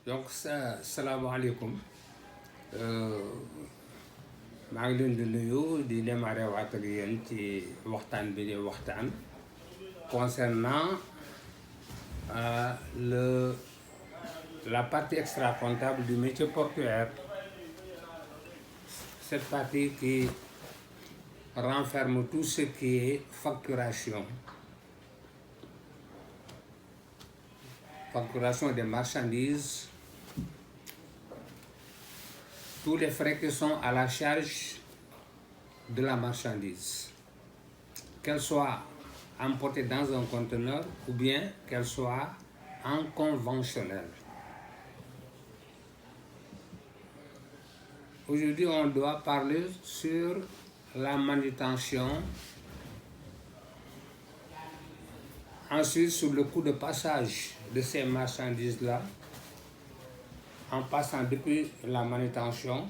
donc salaamaaleykum maa ngi leen di nuyu di démarrer waat ak yéen ci waxtaan bi di waxtaan concernant la partie extra comptable du métier portuaire, cette partie qui renferme tout ce qui est facturation des marchandises, tous les frais qui sont à la charge de la marchandise, qu'elle soit importée dans un conteneur ou bien qu'elle soit en conventionnel. Aujourd'hui, on doit parler sur la manutention, ensuite sur le coût de passage de ces marchandises-là, en passant depuis la manutention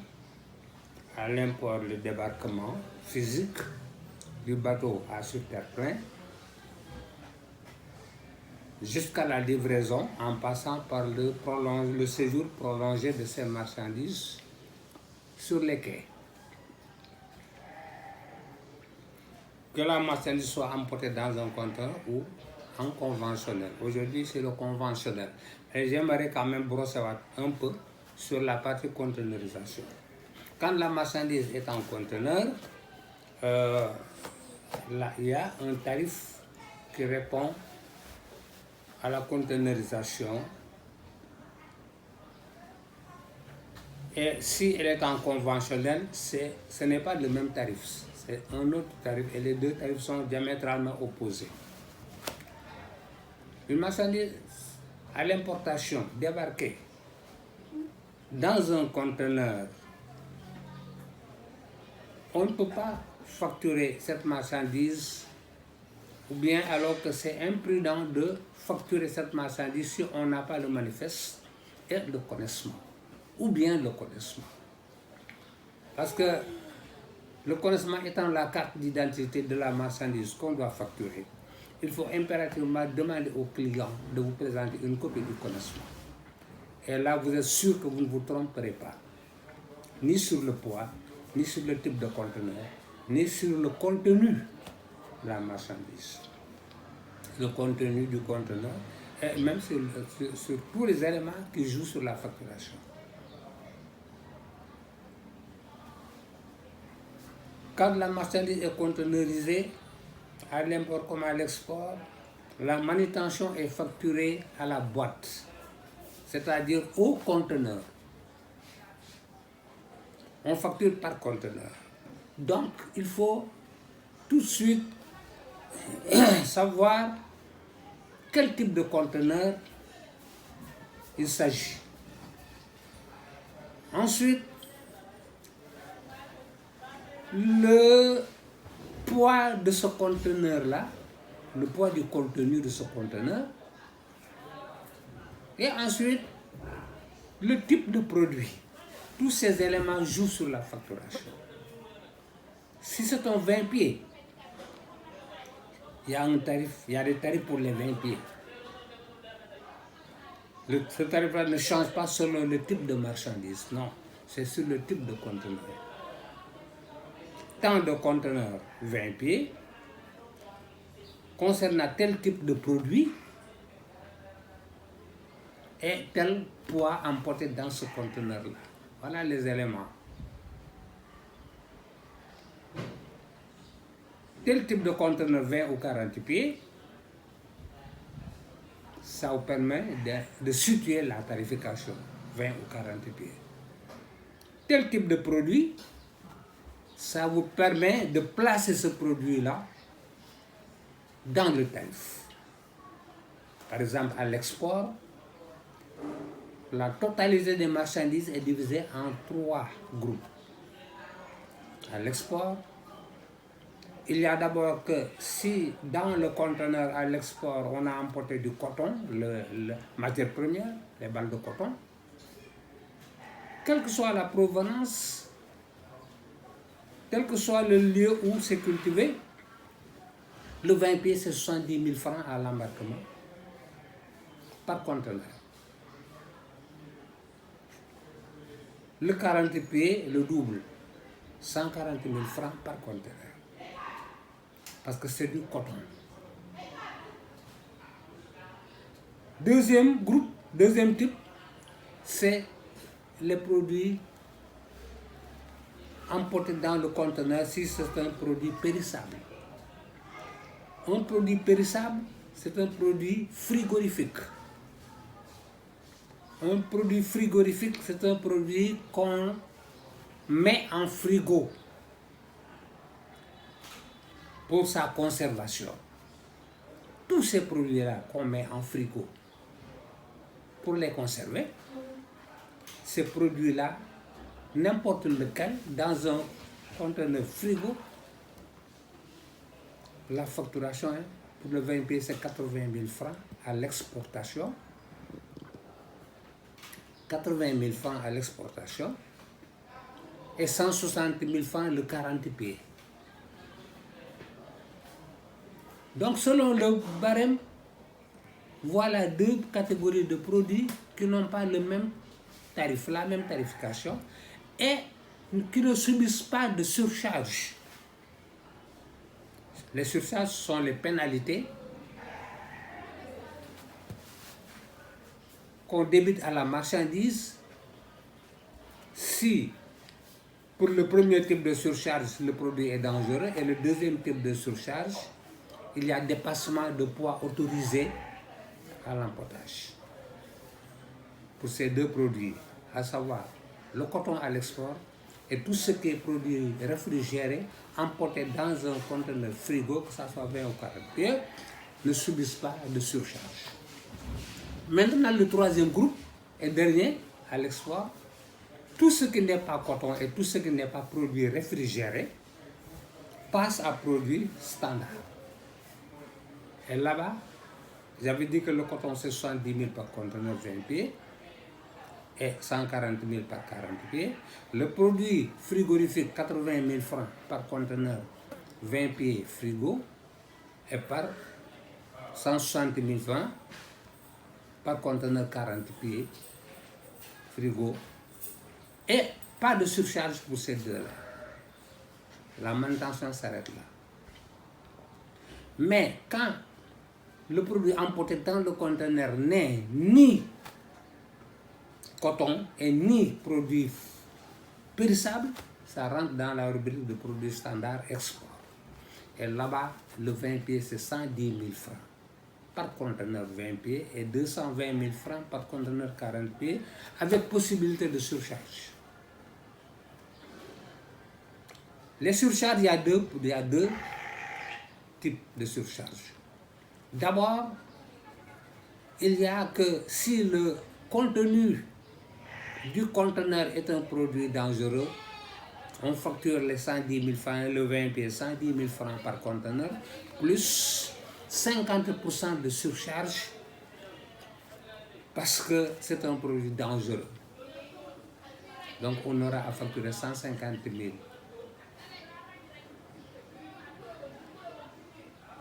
à l'import, le débarquement physique du bateau à sur-terre-plein, jusqu'à la livraison en passant par le séjour prolongé de ces marchandises sur les quais. Que la marchandise soit emportée dans un conteneur ou en conventionnel. Aujourd'hui, c'est le conventionnel. Et j'aimerais quand même brosser un peu sur la partie conteneurisation. Quand la marchandise est en conteneur, il y a un tarif qui répond à la conteneurisation. Et si elle est en conventionnel, ce n'est pas le même tarif. C'est un autre tarif et les deux tarifs sont diamétralement opposés. Une marchandise à l'importation débarquée dans un conteneur, on ne peut pas facturer cette marchandise, ou bien alors que c'est imprudent de facturer cette marchandise si on n'a pas le manifeste et le connaissement, ou bien le connaissement. Parce que le connaissement étant la carte d'identité de la marchandise qu'on doit facturer, il faut impérativement demander au client de vous présenter une copie du connaissement. Et là, vous êtes sûr que vous ne vous tromperez pas, ni sur le poids, ni sur le type de conteneur, ni sur le contenu de la marchandise. Le contenu du conteneur, et même sur tous les éléments qui jouent sur la facturation. Quand la marchandise est conteneurisée, à l'import comme à l'export, la manutention est facturée à la boîte, c'est-à-dire au conteneur. On facture par conteneur. Donc, il faut tout de suite savoir quel type de conteneur il s'agit. Ensuite, le poids de ce conteneur-là, le poids du contenu de ce conteneur, et ensuite le type de produit. Tous ces éléments jouent sur la facturation. Si c'est un 20 pieds, il y a un tarif, il y a des tarifs pour les 20 pieds. Ce tarif-là ne change pas selon le type de marchandise, non, c'est sur le type de conteneur. Tant de conteneurs 20 pieds, concernant tel type de produit et tel poids emporté dans ce conteneur-là. Voilà les éléments. Tel type de conteneur 20 ou 40 pieds, ça vous permet de situer la tarification 20 ou 40 pieds. Tel type de produit, ça vous permet de placer ce produit-là dans le tarif. Par exemple, à l'export, la totalité des marchandises est divisée en 3 groupes. À l'export, il y a d'abord que si dans le conteneur à l'export, on a emporté du coton, la matière première, les balles de coton, quelle que soit la provenance, quel que soit le lieu où c'est cultivé, le 20 pieds, c'est 70 000 francs à l'embarquement par conteneur. Le 40 pieds, le double. 140 000 francs par conteneur. Parce que c'est du coton. Deuxième groupe, deuxième type, c'est les produits emportés dans le conteneur si c'est un produit périssable. Un produit périssable, c'est un produit frigorifique. Un produit frigorifique, c'est un produit qu'on met en frigo pour sa conservation. Tous ces produits-là qu'on met en frigo pour les conserver, ces produits-là, n'importe lequel, dans un conteneur frigo, la facturation pour le 20 pieds, c'est 80 000 francs à l'exportation. 80 000 francs à l'exportation et 160 000 francs le 40 pieds. Donc selon le barème, voilà deux catégories de produits qui n'ont pas le même tarif, la même tarification et qui ne subissent pas de surcharge. Les surcharges sont les pénalités qu'on débite à la marchandise si pour le premier type de surcharge le produit est dangereux et le deuxième type de surcharge il y a dépassement de poids autorisé à l'emportage. Pour ces deux produits, à savoir le coton à l'export et tout ce qui est produit réfrigéré emporté dans un conteneur frigo, que ce soit 20 ou 40 pieds, ne subissent pas de surcharge. Maintenant, le troisième groupe et dernier à l'export, tout ce qui n'est pas coton et tout ce qui n'est pas produit réfrigéré passe à produit standard. Et là-bas, j'avais dit que le coton c'est 70 000 par conteneur 20 pieds et 140 000 par 40 pieds. Le produit frigorifique 80 000 francs par conteneur 20 pieds frigo et par 160 000 francs par conteneur 40 pieds frigo et pas de surcharge pour ces deux-là. La manutention s'arrête là. Mais quand le produit emporté dans le conteneur n'est ni coton et ni produit périssable, ça rentre dans la rubrique de produits standards export. Et là-bas, le 20 pieds, c'est 110 000 francs par conteneur 20 pieds et 220 000 francs par conteneur 40 pieds avec possibilité de surcharge. Les surcharges, il y a deux types de surcharge. D'abord, il y a que si le contenu du conteneur est un produit dangereux, on facture les 110 000 francs, le 20 pieds, 110 000 francs par conteneur, plus 50% de surcharge parce que c'est un produit dangereux. Donc on aura à facturer 150 000.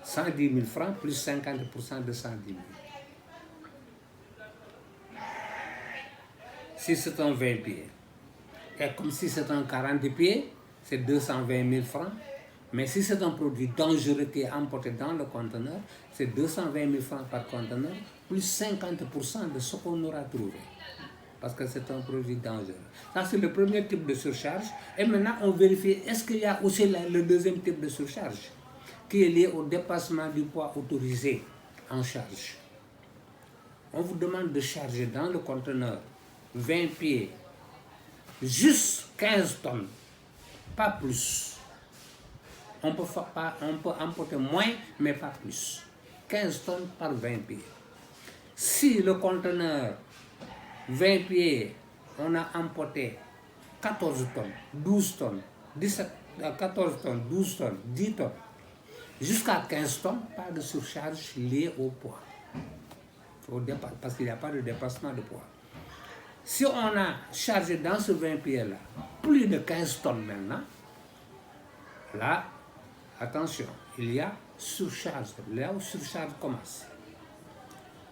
110 000 francs plus 50% de 110 000. Si c'est un 20 pieds, et comme si c'est un 40 pieds, c'est 220 000 francs. Mais si c'est un produit dangereux qui est emporté dans le conteneur, c'est 220 000 francs par conteneur, plus 50% de ce qu'on aura trouvé. Parce que c'est un produit dangereux. Ça, c'est le premier type de surcharge. Et maintenant, on vérifie, est-ce qu'il y a aussi le deuxième type de surcharge qui est lié au dépassement du poids autorisé en charge. On vous demande de charger dans le conteneur 20 pieds, juste 15 tonnes, pas plus. On peut emporter moins, mais pas plus. 15 tonnes par 20 pieds. Si le conteneur 20 pieds, on a emporté 14 tonnes, 12 tonnes, 14 tonnes, 12 tonnes, 10 tonnes, jusqu'à 15 tonnes, pas de surcharge liée au poids. Parce qu'il n'y a pas de dépassement de poids. Si on a chargé dans ce 20 pieds-là plus de 15 tonnes maintenant, là, attention, il y a surcharge. Là où surcharge commence.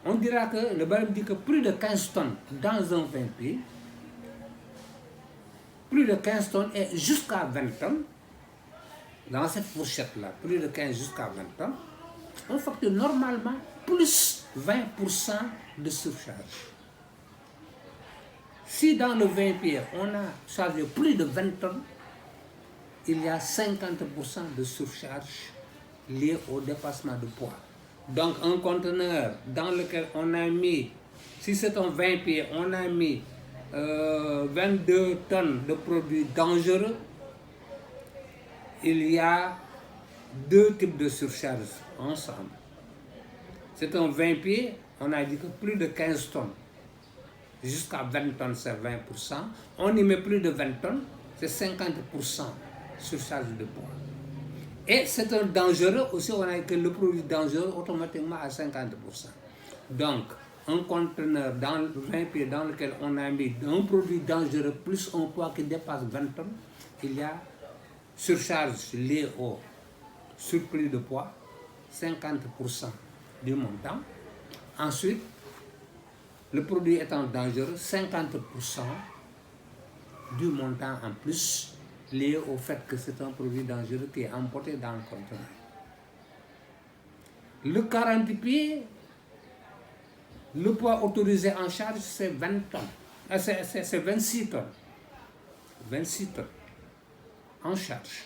On dira que le barème dit que plus de 15 tonnes dans un 20 pieds, plus de 15 tonnes et jusqu'à 20 tonnes, dans cette fourchette-là, plus de 15 jusqu'à 20 tonnes, on facture normalement plus 20% de surcharge. Si dans le 20 pieds, on a chargé plus de 20 tonnes, il y a 50% de surcharge liée au dépassement de poids. Donc un conteneur dans lequel on a mis, si c'est un 20 pieds, on a mis 22 tonnes de produits dangereux, il y a deux types de surcharge ensemble. C'est un 20 pieds, on a dit que plus de 15 tonnes. Jusqu'à 20 tonnes, c'est 20%. On y met plus de 20 tonnes, c'est 50% surcharge de poids. Et c'est un dangereux aussi, on a dit que le produit dangereux automatiquement à 50%. Donc, un conteneur dans le 20 pieds dans lequel on a mis un produit dangereux plus un poids qui dépasse 20 tonnes, il y a surcharge liée au surplus de poids, 50% du montant. Ensuite, le produit étant dangereux, 50% du montant en plus lié au fait que c'est un produit dangereux qui est emporté dans le conteneur. Le 40 pieds, le poids autorisé en charge, c'est 20 tonnes. C'est 26 tonnes. 26 tonnes en charge.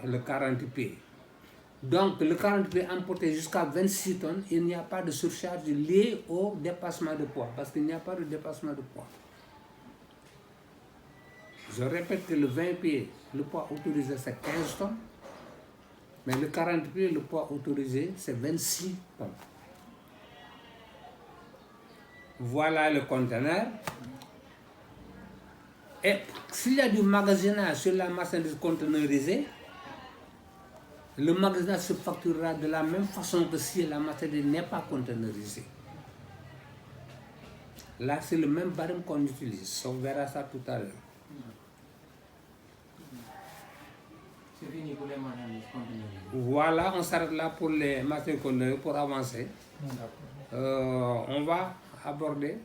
Le 40 pieds. Donc, le 40 pieds emporté jusqu'à 26 tonnes, il n'y a pas de surcharge liée au dépassement de poids, parce qu'il n'y a pas de dépassement de poids. Je répète que le 20 pieds, le poids autorisé, c'est 15 tonnes, mais le 40 pieds, le poids autorisé, c'est 26 tonnes. Voilà le conteneur. Et s'il y a du magasinage sur la marchandise conteneurisée, le magasinage se facturera de la même façon que si la marchandise n'est pas conteneurisée. Là, c'est le même barème qu'on utilise. On verra ça tout à l'heure. C'est fini pour les marchandises conteneurisées. Voilà, on s'arrête là pour les marchandises conteneurisées pour avancer. On va aborder